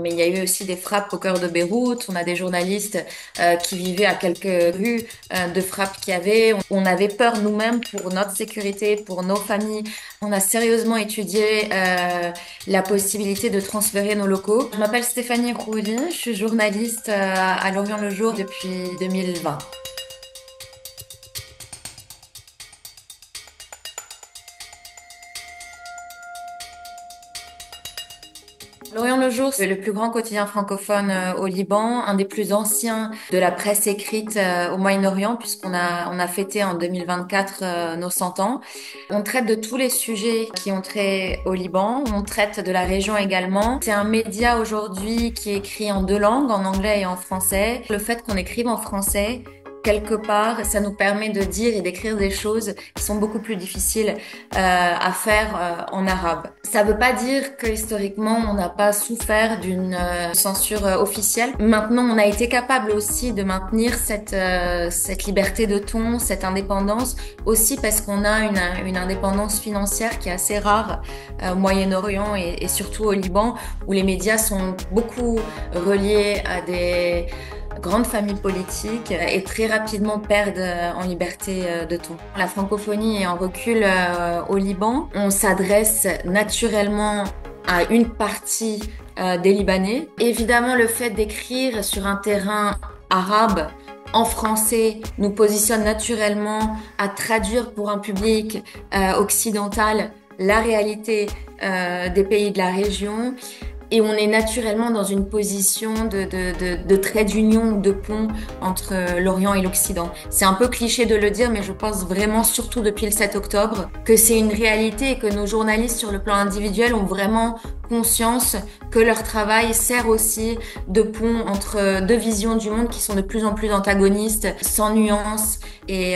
Mais il y a eu aussi des frappes au cœur de Beyrouth. On a des journalistes qui vivaient à quelques rues de frappes qu'il y avait. On avait peur nous-mêmes pour notre sécurité, pour nos familles. On a sérieusement étudié la possibilité de transférer nos locaux. Je m'appelle Stéphanie Roudy, je suis journaliste à Lorient le Jour depuis 2020. L'Orient le Jour, c'est le plus grand quotidien francophone au Liban, un des plus anciens de la presse écrite au Moyen-Orient, puisqu'on a fêté en 2024 nos 100 ans. On traite de tous les sujets qui ont trait au Liban, on traite de la région également. C'est un média aujourd'hui qui est écrit en deux langues, en anglais et en français. Le fait qu'on écrive en français, quelque part, ça nous permet de dire et d'écrire des choses qui sont beaucoup plus difficiles à faire en arabe. Ça veut pas dire que historiquement on n'a pas souffert d'une censure officielle. Maintenant, on a été capable aussi de maintenir cette liberté de ton, cette indépendance, aussi parce qu'on a une indépendance financière qui est assez rare au Moyen-Orient et surtout au Liban, où les médias sont beaucoup reliés à des grandes familles politiques et très rapidement perdent en liberté de ton. La francophonie est en recul au Liban. On s'adresse naturellement à une partie des Libanais. Évidemment, le fait d'écrire sur un terrain arabe en français nous positionne naturellement à traduire pour un public occidental la réalité des pays de la région. Et on est naturellement dans une position de trait d'union, de pont entre l'Orient et l'Occident. C'est un peu cliché de le dire, mais je pense vraiment, surtout depuis le 7 octobre, que c'est une réalité et que nos journalistes sur le plan individuel ont vraiment conscience que leur travail sert aussi de pont entre deux visions du monde qui sont de plus en plus antagonistes, sans nuance et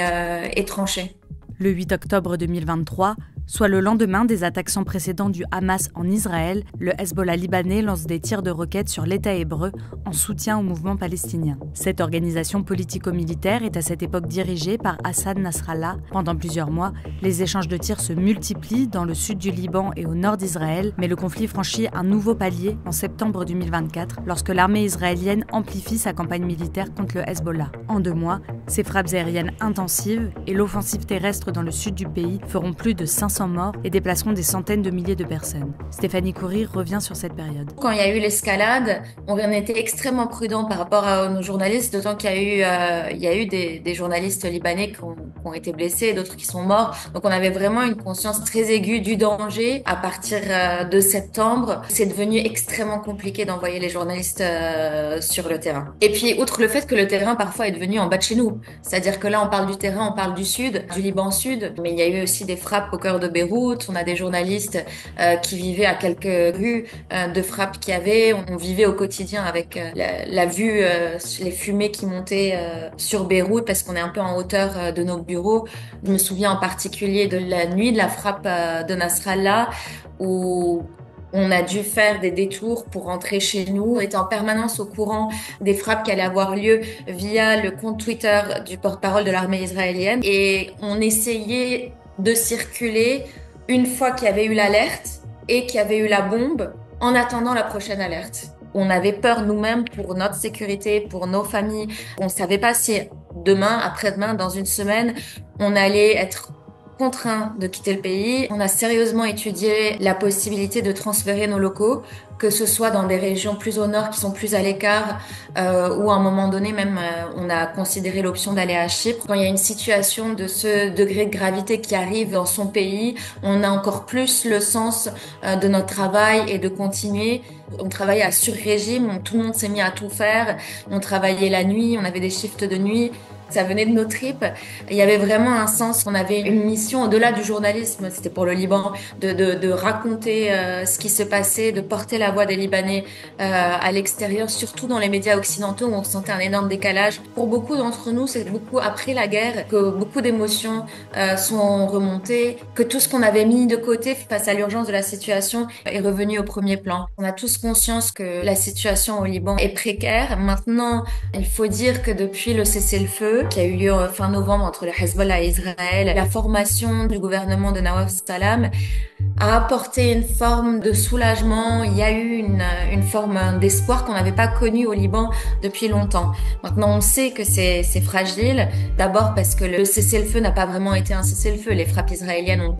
tranchées. Le 8 octobre 2023, soit le lendemain des attaques sans précédent du Hamas en Israël, le Hezbollah libanais lance des tirs de roquettes sur l'État hébreu en soutien au mouvement palestinien. Cette organisation politico-militaire est à cette époque dirigée par Hassan Nasrallah. Pendant plusieurs mois, les échanges de tirs se multiplient dans le sud du Liban et au nord d'Israël, mais le conflit franchit un nouveau palier en septembre 2024 lorsque l'armée israélienne amplifie sa campagne militaire contre le Hezbollah. En 2 mois, ces frappes aériennes intensives et l'offensive terrestre dans le sud du pays feront plus de 500 morts et déplaceront des centaines de milliers de personnes. Stéphanie Coury revient sur cette période. Quand il y a eu l'escalade, on était extrêmement prudent par rapport à nos journalistes, d'autant qu'il y a eu des journalistes libanais qui ont été blessés, d'autres qui sont morts. Donc on avait vraiment une conscience très aiguë du danger. À partir de septembre, c'est devenu extrêmement compliqué d'envoyer les journalistes sur le terrain. Et puis, outre le fait que le terrain parfois est devenu en bas de chez nous, c'est-à-dire que là on parle du terrain, on parle du sud, du Liban sud, mais il y a eu aussi des frappes au cœur de Beyrouth. On a des journalistes qui vivaient à quelques rues de frappes qu'il y avait. On vivait au quotidien avec la vue, les fumées qui montaient sur Beyrouth parce qu'on est un peu en hauteur de nos bureaux. Je me souviens en particulier de la nuit de la frappe de Nasrallah où on a dû faire des détours pour rentrer chez nous. On était en permanence au courant des frappes qui allaient avoir lieu via le compte Twitter du porte-parole de l'armée israélienne. Et on essayait de circuler une fois qu'il y avait eu l'alerte et qu'il y avait eu la bombe en attendant la prochaine alerte. On avait peur nous-mêmes pour notre sécurité, pour nos familles. On savait pas si demain, après-demain, dans une semaine, on allait être contraint de quitter le pays. On a sérieusement étudié la possibilité de transférer nos locaux, que ce soit dans des régions plus au nord qui sont plus à l'écart, ou à un moment donné même on a considéré l'option d'aller à Chypre. Quand il y a une situation de ce degré de gravité qui arrive dans son pays, on a encore plus le sens de notre travail et de continuer. On travaillait à sur-régime, tout le monde s'est mis à tout faire. On travaillait la nuit, on avait des shifts de nuit. Ça venait de nos tripes. Il y avait vraiment un sens. On avait une mission au-delà du journalisme. C'était pour le Liban de raconter ce qui se passait, de porter la voix des Libanais à l'extérieur, surtout dans les médias occidentaux où on sentait un énorme décalage. Pour beaucoup d'entre nous, c'est beaucoup après la guerre que beaucoup d'émotions sont remontées, que tout ce qu'on avait mis de côté face à l'urgence de la situation est revenu au premier plan. On a tous conscience que la situation au Liban est précaire. Maintenant, il faut dire que depuis le cessez-le-feu, cessez-le-feu qui a eu lieu fin novembre entre le Hezbollah et Israël, la formation du gouvernement de Nawaf Salam a apporté une forme de soulagement. Il y a eu une forme d'espoir qu'on n'avait pas connue au Liban depuis longtemps. Maintenant, on sait que c'est fragile. D'abord parce que le cessez-le-feu n'a pas vraiment été un cessez-le-feu. Les frappes israéliennes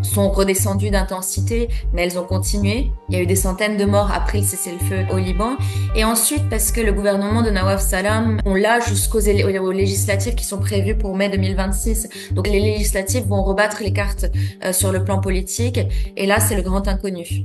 sont redescendues d'intensité, mais elles ont continué. Il y a eu des centaines de morts après le cessez-le-feu au Liban. Et ensuite, parce que le gouvernement de Nawaf Salam, on l'a aux législatives qui sont prévues pour mai 2026. Donc les législatives vont rebattre les cartes sur le plan politique. Et là, c'est le grand inconnu.